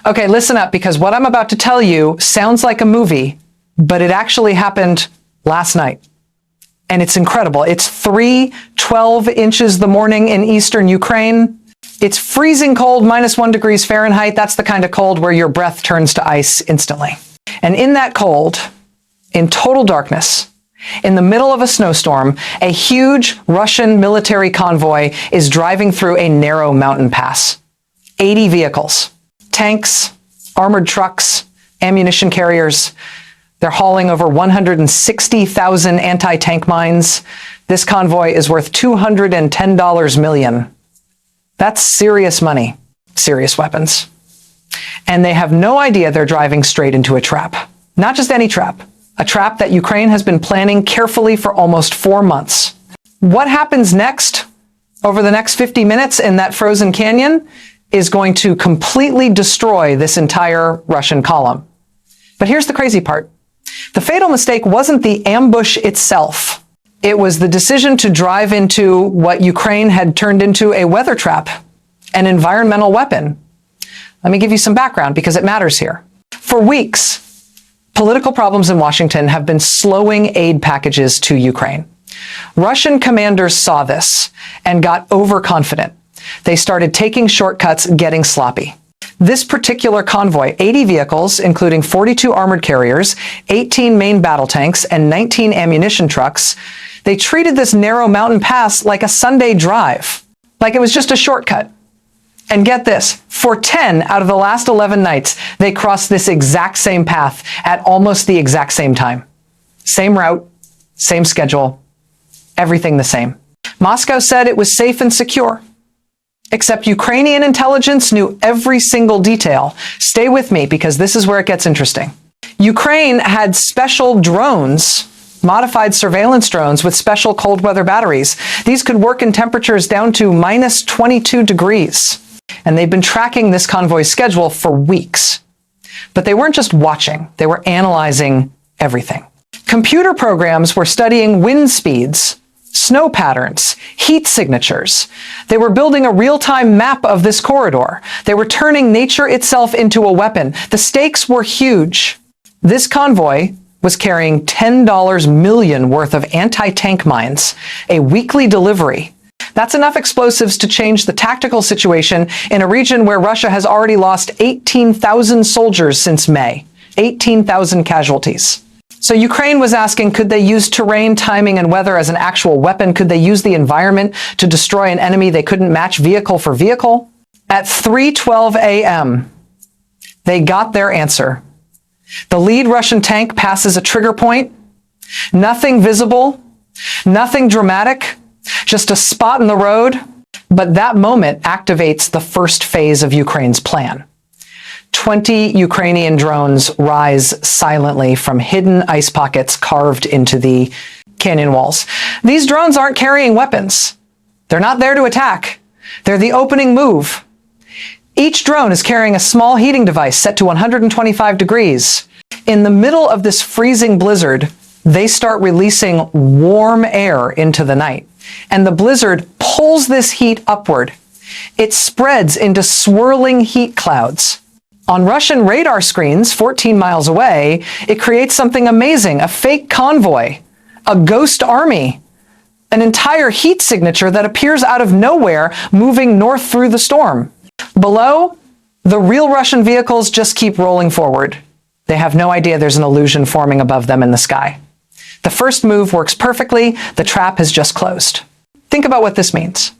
Okay, listen up, because what I'm about to tell you sounds like a movie, but it actually happened last night. And it's incredible. It's 3:12 inches the morning in eastern Ukraine. It's freezing cold, -1 degrees Fahrenheit. That's the kind of cold where your breath turns to ice instantly. And in that cold, in total darkness, in the middle of a snowstorm, a huge Russian military convoy is driving through a narrow mountain pass. 80 vehicles, tanks, armored trucks, ammunition carriers. They're hauling over 160,000 anti-tank mines. This convoy is worth $210 million. That's serious money, serious weapons. And they have no idea they're driving straight into a trap. Not just any trap, a trap that Ukraine has been planning carefully for almost 4 months. What happens next, over the next 50 minutes in that frozen canyon, is going to completely destroy this entire Russian column. But here's the crazy part. The fatal mistake wasn't the ambush itself. It was the decision to drive into what Ukraine had turned into a weather trap, an environmental weapon. Let me give you some background because it matters here. For weeks, political problems in Washington have been slowing aid packages to Ukraine. Russian commanders saw this and got overconfident. They started taking shortcuts, getting sloppy. This particular convoy, 80 vehicles, including 42 armored carriers, 18 main battle tanks, and 19 ammunition trucks, they treated this narrow mountain pass like a Sunday drive, like it was just a shortcut. And get this, for 10 out of the last 11 nights, they crossed this exact same path at almost the exact same time. Same route, same schedule, everything the same. Moscow said it was safe and secure. Except Ukrainian intelligence knew every single detail. Stay with me because this is where it gets interesting. Ukraine had special drones, modified surveillance drones with special cold weather batteries. These could work in temperatures down to -22 degrees. And they've been tracking this convoy's schedule for weeks. But they weren't just watching, they were analyzing everything. Computer programs were studying wind speeds, snow patterns, heat signatures. They were building a real-time map of this corridor. They were turning nature itself into a weapon. The stakes were huge. This convoy was carrying $10 million worth of anti-tank mines, a weekly delivery. That's enough explosives to change the tactical situation in a region where Russia has already lost 18,000 soldiers since May, 18,000 casualties. So Ukraine was asking, could they use terrain, timing, and weather as an actual weapon? Could they use the environment to destroy an enemy they couldn't match vehicle for vehicle? At 3:12 a.m., they got their answer. The lead Russian tank passes a trigger point. Nothing visible, nothing dramatic, just a spot in the road. But that moment activates the first phase of Ukraine's plan. 20 Ukrainian drones rise silently from hidden ice pockets carved into the canyon walls. These drones aren't carrying weapons. They're not there to attack. They're the opening move. Each drone is carrying a small heating device set to 125 degrees. In the middle of this freezing blizzard, they start releasing warm air into the night. And the blizzard pulls this heat upward. It spreads into swirling heat clouds. On Russian radar screens 14 miles away, it creates something amazing, a fake convoy, a ghost army, an entire heat signature that appears out of nowhere, moving north through the storm. Below, the real Russian vehicles just keep rolling forward. They have no idea there's an illusion forming above them in the sky. The first move works perfectly, the trap has just closed. Think about what this means.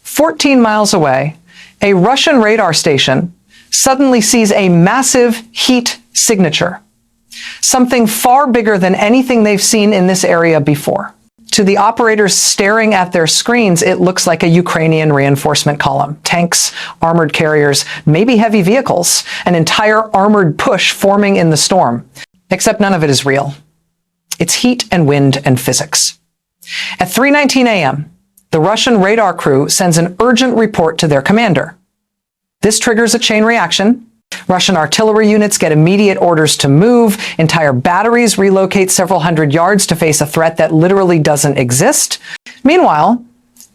14 miles away, a Russian radar station suddenly sees a massive heat signature, something far bigger than anything they've seen in this area before. To the operators staring at their screens, it looks like a Ukrainian reinforcement column. Tanks, armored carriers, maybe heavy vehicles, an entire armored push forming in the storm. Except none of it is real. It's heat and wind and physics. At 3:19 a.m., the Russian radar crew sends an urgent report to their commander. This triggers a chain reaction. Russian artillery units get immediate orders to move. Entire batteries relocate several hundred yards to face a threat that literally doesn't exist. Meanwhile,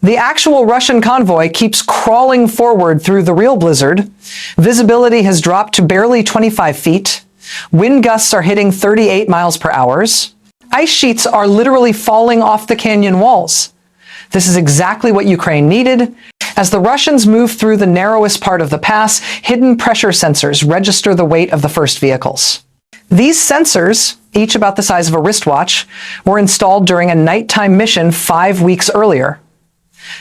The actual Russian convoy keeps crawling forward through the real blizzard. Visibility has dropped to barely 25 feet. Wind gusts are hitting 38 miles per hour. Ice sheets are literally falling off the canyon walls. This is exactly what Ukraine needed. As the Russians move through the narrowest part of the pass, hidden pressure sensors register the weight of the first vehicles. These sensors, each about the size of a wristwatch, were installed during a nighttime mission 5 weeks earlier.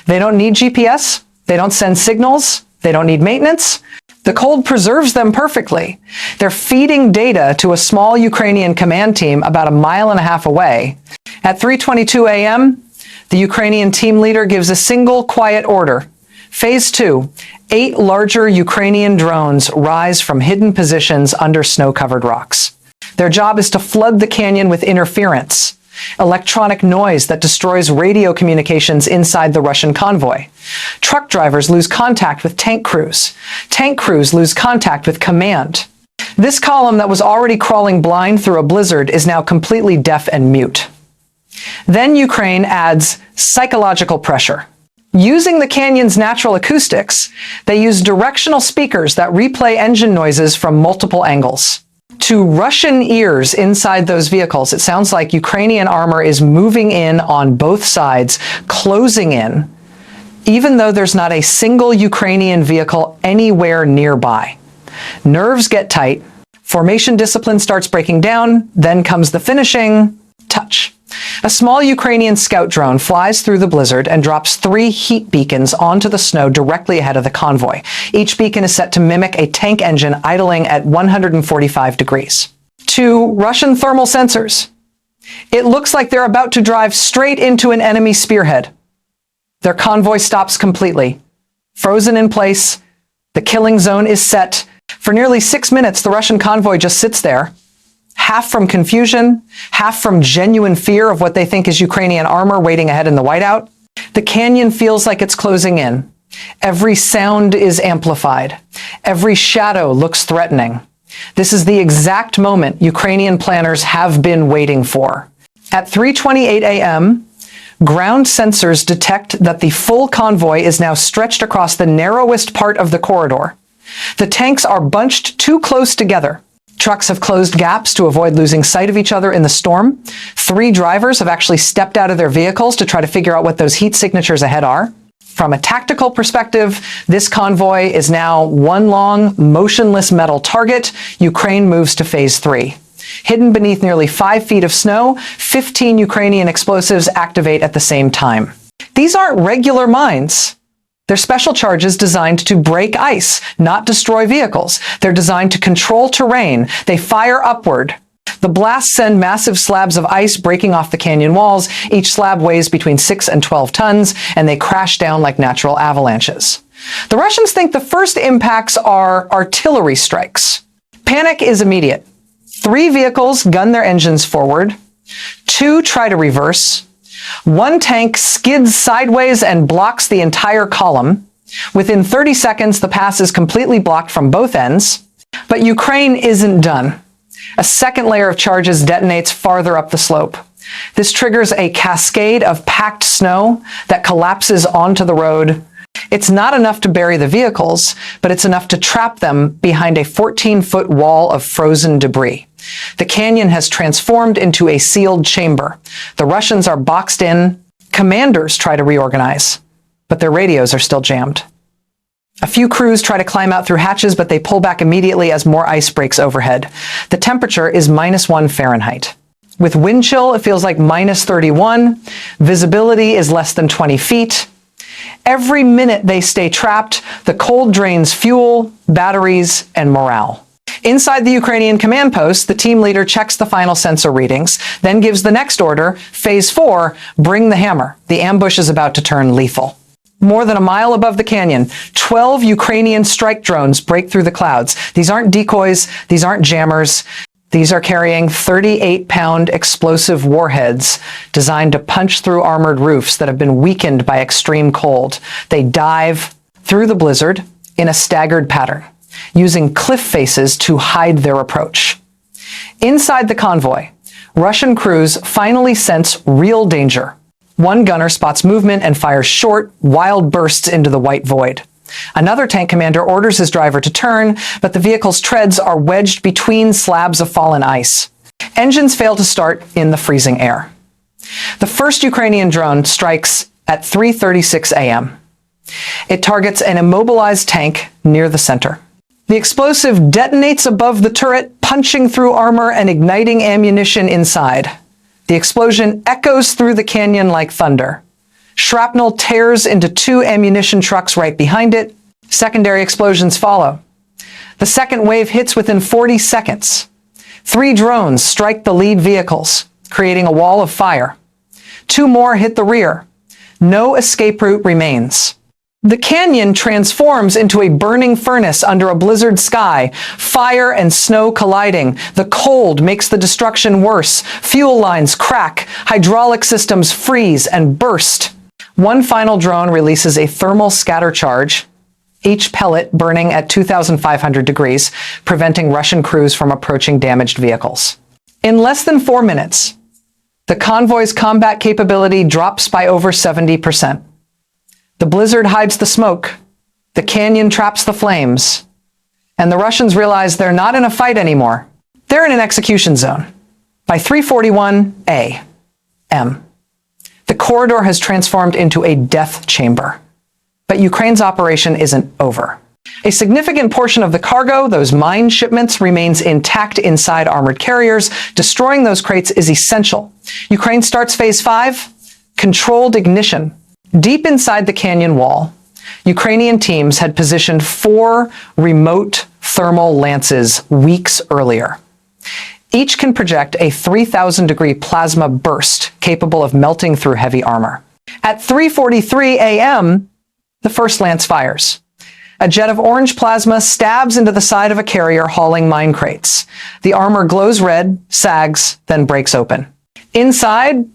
They don't need GPS, they don't send signals, they don't need maintenance. The cold preserves them perfectly. They're feeding data to a small Ukrainian command team about 1.5 miles away. At 3:22 a.m., the Ukrainian team leader gives a single quiet order. Phase 2, 8 larger Ukrainian drones rise from hidden positions under snow-covered rocks. Their job is to flood the canyon with interference, electronic noise that destroys radio communications inside the Russian convoy. Truck drivers lose contact with tank crews. Tank crews lose contact with command. This column that was already crawling blind through a blizzard is now completely deaf and mute. Then Ukraine adds psychological pressure. Using the canyon's natural acoustics, they use directional speakers that replay engine noises from multiple angles. To Russian ears inside those vehicles, it sounds like Ukrainian armor is moving in on both sides, closing in, even though there's not a single Ukrainian vehicle anywhere nearby. Nerves get tight, formation discipline starts breaking down, then comes the finishing touch. A small Ukrainian scout drone flies through the blizzard and drops 3 heat beacons onto the snow directly ahead of the convoy. Each beacon is set to mimic a tank engine idling at 145 degrees. 2 Russian thermal sensors. It looks like they're about to drive straight into an enemy spearhead. Their convoy stops completely. Frozen in place, the killing zone is set. For nearly 6 minutes, the Russian convoy just sits there, half from confusion, half from genuine fear of what they think is Ukrainian armor waiting ahead in the whiteout. The canyon feels like it's closing in. Every sound is amplified. Every shadow looks threatening. This is the exact moment Ukrainian planners have been waiting for. At 3:28 a.m., ground sensors detect that the full convoy is now stretched across the narrowest part of the corridor. The tanks are bunched too close together. Trucks have closed gaps to avoid losing sight of each other in the storm. 3 drivers have actually stepped out of their vehicles to try to figure out what those heat signatures ahead are. From a tactical perspective, this convoy is now one long, motionless metal target. Ukraine moves to phase 3. Hidden beneath nearly 5 feet of snow, 15 Ukrainian explosives activate at the same time. These aren't regular mines. They're special charges designed to break ice, not destroy vehicles. They're designed to control terrain. They fire upward. The blasts send massive slabs of ice breaking off the canyon walls. Each slab weighs between 6 and 12 tons, and they crash down like natural avalanches. The Russians think the first impacts are artillery strikes. Panic is immediate. 3 vehicles gun their engines forward. 2 try to reverse. 1 tank skids sideways and blocks the entire column. Within 30 seconds, the pass is completely blocked from both ends. But Ukraine isn't done. A second layer of charges detonates farther up the slope. This triggers a cascade of packed snow that collapses onto the road. It's not enough to bury the vehicles, but it's enough to trap them behind a 14-foot wall of frozen debris. The canyon has transformed into a sealed chamber. The Russians are boxed in. Commanders try to reorganize, but their radios are still jammed. A few crews try to climb out through hatches, but they pull back immediately as more ice breaks overhead. The temperature is -1 Fahrenheit. With wind chill, it feels like -31. Visibility is less than 20 feet. Every minute they stay trapped, the cold drains fuel, batteries, and morale. Inside the Ukrainian command post, the team leader checks the final sensor readings, then gives the next order, phase 4, bring the hammer. The ambush is about to turn lethal. More than a mile above the canyon, 12 Ukrainian strike drones break through the clouds. These aren't decoys, these aren't jammers. These are carrying 38-pound explosive warheads designed to punch through armored roofs that have been weakened by extreme cold. They dive through the blizzard in a staggered pattern, using cliff faces to hide their approach. Inside the convoy, Russian crews finally sense real danger. One gunner spots movement and fires short, wild bursts into the white void. Another tank commander orders his driver to turn, but the vehicle's treads are wedged between slabs of fallen ice. Engines fail to start in the freezing air. The first Ukrainian drone strikes at 3:36 a.m. It targets an immobilized tank near the center. The explosive detonates above the turret, punching through armor and igniting ammunition inside. The explosion echoes through the canyon like thunder. Shrapnel tears into two ammunition trucks right behind it. Secondary explosions follow. The second wave hits within 40 seconds. 3 drones strike the lead vehicles, creating a wall of fire. 2 more hit the rear. No escape route remains. The canyon transforms into a burning furnace under a blizzard sky, fire and snow colliding. The cold makes the destruction worse. Fuel lines crack, hydraulic systems freeze and burst. One final drone releases a thermal scatter charge, each pellet burning at 2,500 degrees, preventing Russian crews from approaching damaged vehicles. In less than 4 minutes, the convoy's combat capability drops by over 70%. The blizzard hides the smoke, the canyon traps the flames, and the Russians realize they're not in a fight anymore. They're in an execution zone. By 3:41 a.m., the corridor has transformed into a death chamber. But Ukraine's operation isn't over. A significant portion of the cargo, those mine shipments, remains intact inside armored carriers. Destroying those crates is essential. Ukraine starts phase 5, controlled ignition. Deep inside the canyon wall, Ukrainian teams had positioned 4 remote thermal lances weeks earlier. Each can project a 3,000-degree plasma burst capable of melting through heavy armor. At 3:43 a.m., the first lance fires. A jet of orange plasma stabs into the side of a carrier hauling mine crates. The armor glows red, sags, then breaks open. Inside,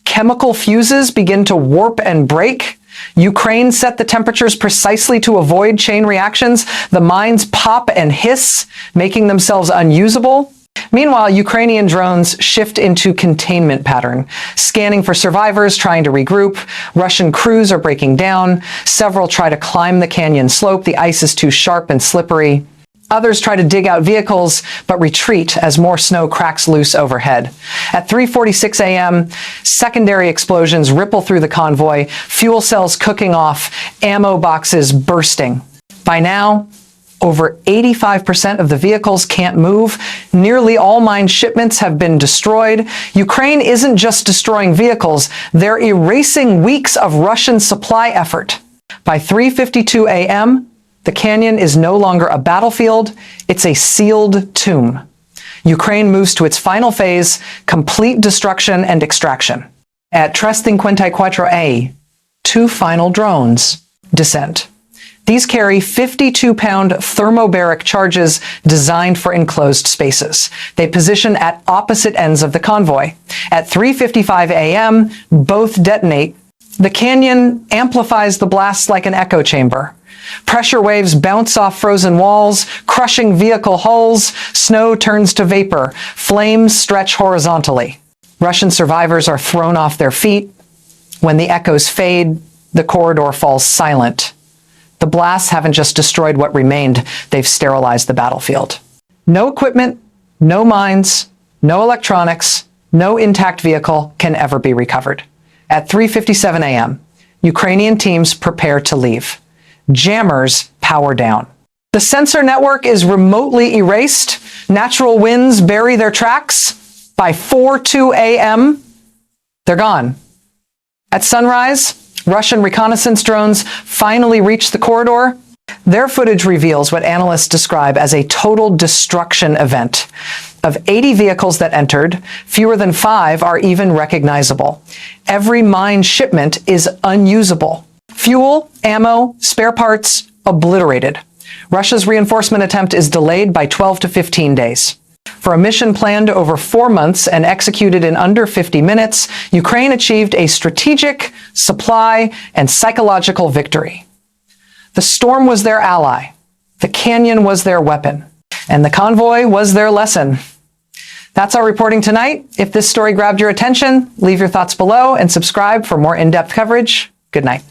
chemical fuses begin to warp and break. Ukraine set the temperatures precisely to avoid chain reactions. The mines pop and hiss, making themselves unusable. Meanwhile, Ukrainian drones shift into containment pattern, scanning for survivors, trying to regroup. Russian crews are breaking down. Several try to climb the canyon slope. The ice is too sharp and slippery. Others try to dig out vehicles, but retreat as more snow cracks loose overhead. At 3:46 a.m., secondary explosions ripple through the convoy, fuel cells cooking off, ammo boxes bursting. By now, over 85% of the vehicles can't move. Nearly all mine shipments have been destroyed. Ukraine isn't just destroying vehicles, they're erasing weeks of Russian supply effort. By 3:52 a.m., the canyon is no longer a battlefield, it's a sealed tomb. Ukraine moves to its final phase, complete destruction and extraction. At 3:54 a.m., 2 final drones descend. These carry 52-pound thermobaric charges designed for enclosed spaces. They position at opposite ends of the convoy. At 3:55 a.m., both detonate. The canyon amplifies the blasts like an echo chamber. Pressure waves bounce off frozen walls, crushing vehicle hulls. Snow turns to vapor. Flames stretch horizontally. Russian survivors are thrown off their feet. When the echoes fade, the corridor falls silent. The blasts haven't just destroyed what remained, they've sterilized the battlefield. No equipment, no mines, no electronics, no intact vehicle can ever be recovered. At 3:57 a.m., Ukrainian teams prepare to leave. Jammers power down. The sensor network is remotely erased. Natural winds bury their tracks. By 4:02 a.m., they're gone. At sunrise, Russian reconnaissance drones finally reach the corridor. Their footage reveals what analysts describe as a total destruction event. Of 80 vehicles that entered, fewer than 5 are even recognizable. Every mine shipment is unusable. Fuel, ammo, spare parts, obliterated. Russia's reinforcement attempt is delayed by 12 to 15 days. For a mission planned over 4 months and executed in under 50 minutes, Ukraine achieved a strategic, supply, and psychological victory. The storm was their ally. The canyon was their weapon. And the convoy was their lesson. That's our reporting tonight. If this story grabbed your attention, leave your thoughts below and subscribe for more in-depth coverage. Good night.